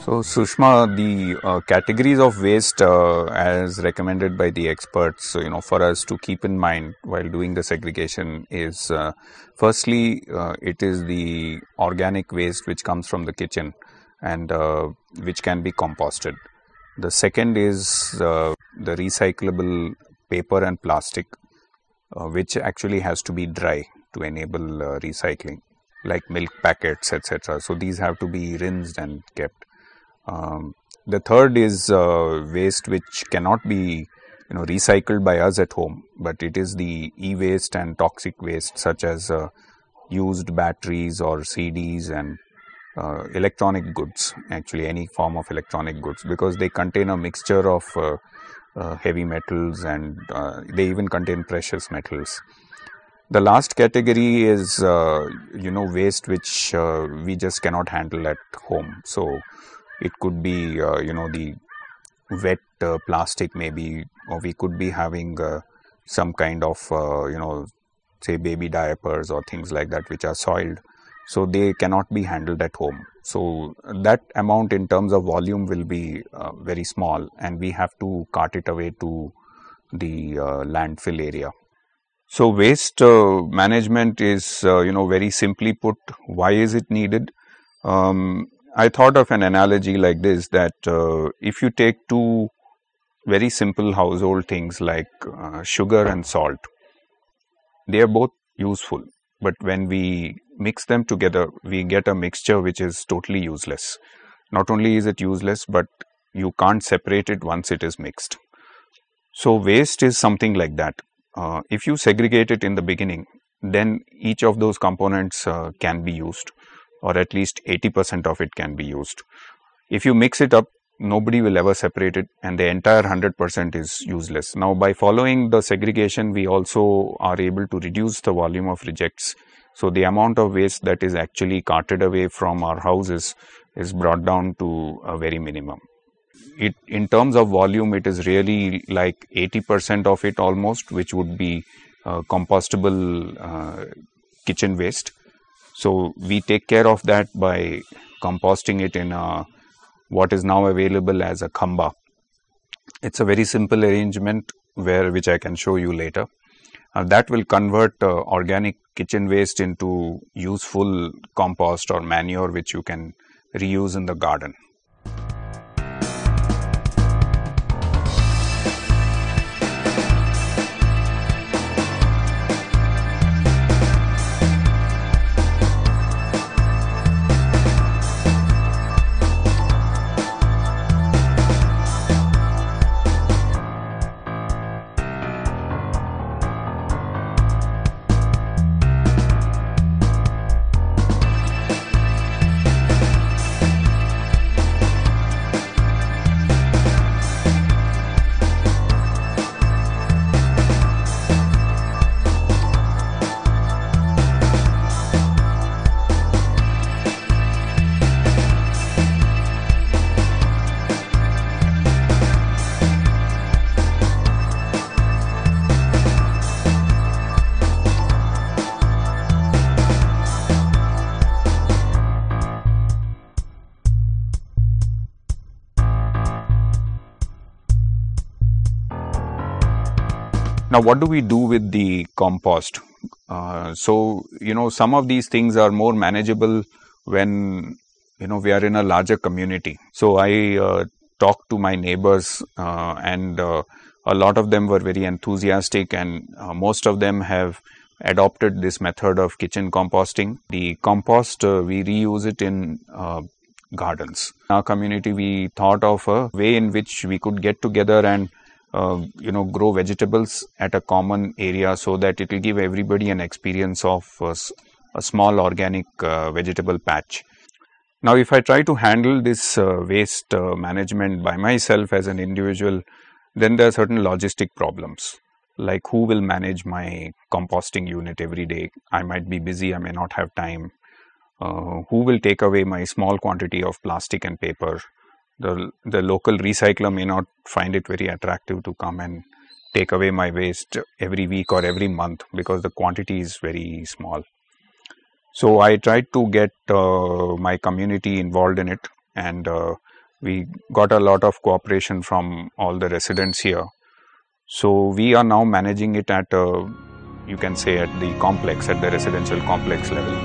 So, Sushma, the categories of waste as recommended by the experts, for us to keep in mind while doing the segregation is firstly, it is the organic waste which comes from the kitchen and which can be composted. The second is the recyclable paper and plastic, which actually has to be dry to enable recycling, like milk packets, etc. So, these have to be rinsed and kept. The third is waste which cannot be recycled by us at home, but it is the e-waste and toxic waste such as used batteries or CDs and electronic goods, actually any form of electronic goods, because they contain a mixture of heavy metals and they even contain precious metals. The last category is waste which we just cannot handle at home. So it could be the wet plastic maybe, or we could be having some kind of say baby diapers or things like that which are soiled, so they cannot be handled at home. So that amount in terms of volume will be very small, and we have to cart it away to the landfill area. So waste management is very simply put, why is it needed? I thought of an analogy like this, that if you take two very simple household things like sugar and salt, they are both useful, but when we mix them together, we get a mixture which is totally useless. Not only is it useless, but you can't separate it once it is mixed. So waste is something like that. If you segregate it in the beginning, then each of those components can be used, or at least 80% of it can be used. If you mix it up, nobody will ever separate it, and the entire 100% is useless. Now, by following the segregation, we also are able to reduce the volume of rejects. So the amount of waste that is actually carted away from our houses is brought down to a very minimum. In terms of volume, it is really like 80% of it almost, which would be compostable kitchen waste. So we take care of that by composting it in what is now available as a khamba. It's a very simple arrangement which I can show you later. That will convert organic kitchen waste into useful compost or manure which you can reuse in the garden. Now, what do we do with the compost? So, some of these things are more manageable when, we are in a larger community. So, I talked to my neighbors and a lot of them were very enthusiastic, and most of them have adopted this method of kitchen composting. The compost, we reuse it in gardens. In our community, we thought of a way in which we could get together and grow vegetables at a common area, so that it will give everybody an experience of a small organic vegetable patch. Now, if I try to handle this waste management by myself as an individual, then there are certain logistic problems, like who will manage my composting unit every day? I might be busy, I may not have time. Who will take away my small quantity of plastic and paper? The local recycler may not find it very attractive to come and take away my waste every week or every month, because the quantity is very small. So I tried to get my community involved in it, and We got a lot of cooperation from all the residents here. So we are now managing it at, you can say, at the complex, at the residential complex level.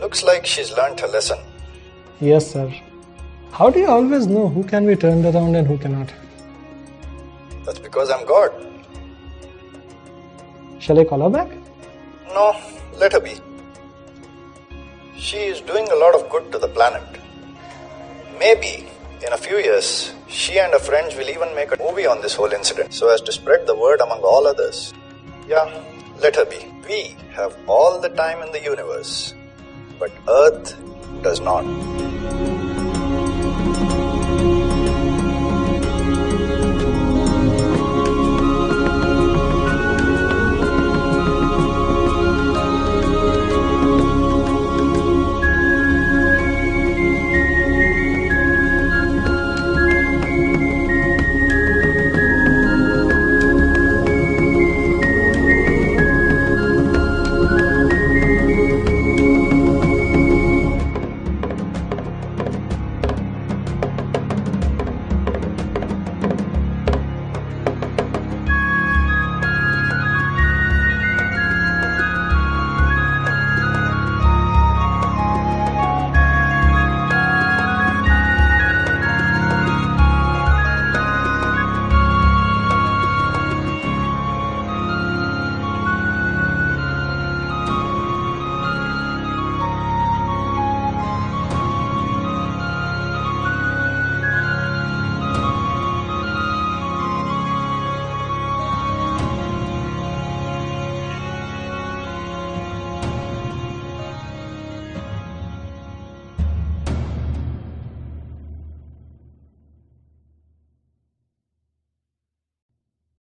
Looks like she's learnt her lesson. Yes, sir. How do you always know who can be turned around and who cannot? That's because I'm God. Shall I call her back? No, let her be. She is doing a lot of good to the planet. Maybe in a few years, she and her friends will even make a movie on this whole incident so as to spread the word among all others. Yeah, let her be. We have all the time in the universe, but Earth does not.